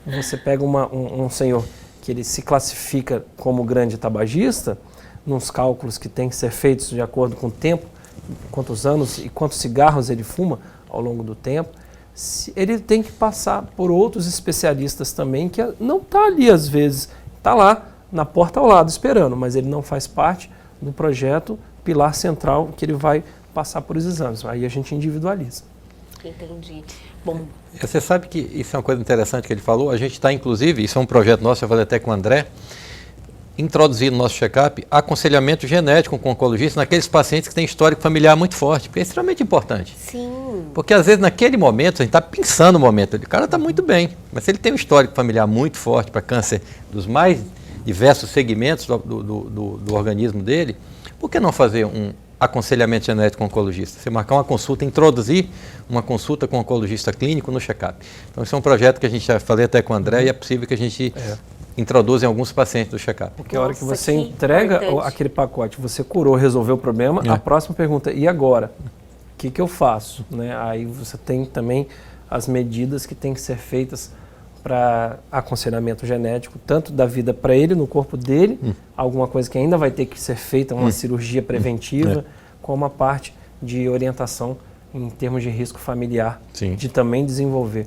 você pega um senhor que ele se classifica como grande tabagista, nos cálculos que tem que ser feitos de acordo com o tempo, quantos anos e quantos cigarros ele fuma ao longo do tempo, ele tem que passar por outros especialistas também, que não está ali às vezes, está lá na porta ao lado esperando, mas ele não faz parte do projeto pilar central que ele vai passar por os exames. Aí a gente individualiza. Entendi. Bom, você sabe que isso é uma coisa interessante que ele falou, a gente está inclusive, isso é um projeto nosso, eu falei até com o André, introduzir no nosso check-up aconselhamento genético com o oncologista naqueles pacientes que têm histórico familiar muito forte, porque é extremamente importante. sim. Porque às vezes naquele momento, a gente está pensando no momento, o cara está muito bem, mas se ele tem um histórico familiar muito forte para câncer dos mais diversos segmentos do organismo dele, por que não fazer um aconselhamento genético com o oncologista? Você marcar uma consulta, introduzir uma consulta com o oncologista clínico no check-up. Então esse é um projeto que a gente já falei até com o André e é possível que a gente introduz em alguns pacientes do check-up. Porque a hora que você entrega aquele pacote, você curou, resolveu o problema, a próxima pergunta, e agora? O que eu faço? Né? Aí você tem também as medidas que têm que ser feitas para aconselhamento genético, tanto da vida para ele, no corpo dele, alguma coisa que ainda vai ter que ser feita, uma cirurgia preventiva, como a parte de orientação em termos de risco familiar, de também desenvolver.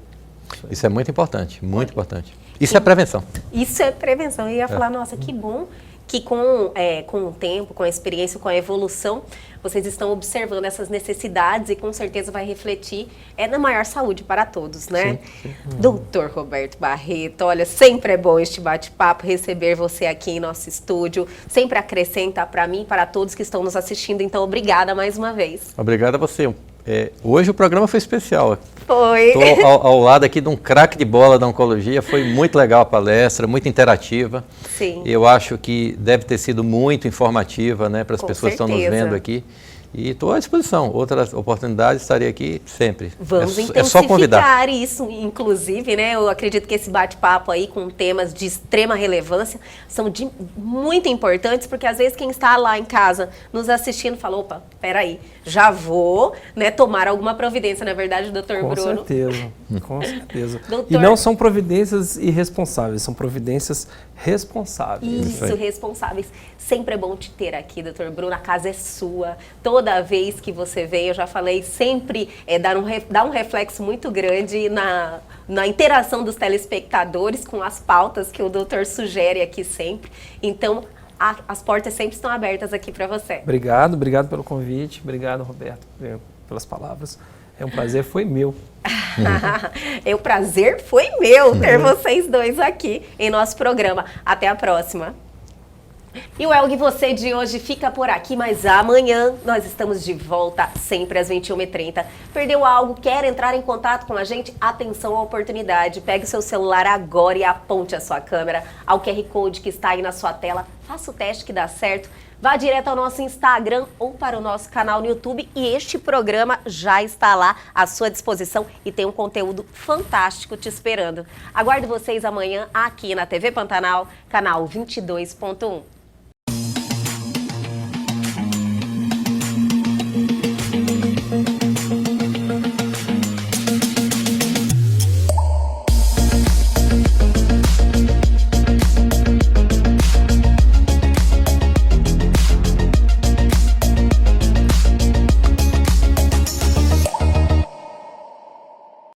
Isso é muito importante, muito importante. Isso é prevenção. Isso é prevenção. Eu ia falar, nossa, que bom que com o tempo, com a experiência, com a evolução, vocês estão observando essas necessidades e com certeza vai refletir na maior saúde para todos, né? Sim. Doutor Roberto Barreto, olha, sempre é bom este bate-papo, receber você aqui em nosso estúdio, sempre acrescenta para mim e para todos que estão nos assistindo, então obrigada mais uma vez. Obrigado a você. Hoje o programa foi especial. Foi. Estou ao lado aqui de um craque de bola da oncologia, foi muito legal a palestra, muito interativa. Sim. Eu acho que deve ter sido muito informativa, né, para as pessoas que estão nos vendo aqui. E estou à disposição. Outras oportunidades, estarei aqui sempre. Vamos é só convidar. intensificar isso, inclusive, né? Eu acredito que esse bate-papo aí com temas de extrema relevância são muito importantes, porque às vezes quem está lá em casa nos assistindo fala, opa, peraí, já vou, né, tomar alguma providência, na verdade, doutor Bruno? Com certeza. Doutor... E não são providências irresponsáveis, são providências responsáveis. Isso, responsáveis. Sempre é bom te ter aqui, doutor Bruno, a casa é sua. Toda vez que você vem, eu já falei, sempre dá um reflexo muito grande na interação dos telespectadores com as pautas que o doutor sugere aqui sempre. Então, as portas sempre estão abertas aqui para você. Obrigado pelo convite. Obrigado, Roberto, pelas palavras. É um prazer, foi meu. O prazer foi meu ter vocês dois aqui em nosso programa. Até a próxima. E o Elg Você de hoje fica por aqui, mas amanhã nós estamos de volta, sempre às 21h30. Perdeu algo? Quer entrar em contato com a gente? Atenção à oportunidade. Pegue o seu celular agora e aponte a sua câmera ao QR Code que está aí na sua tela. Faça o teste que dá certo. Vá direto ao nosso Instagram ou para o nosso canal no YouTube e este programa já está lá à sua disposição e tem um conteúdo fantástico te esperando. Aguardo vocês amanhã aqui na TV Pantanal, canal 22.1.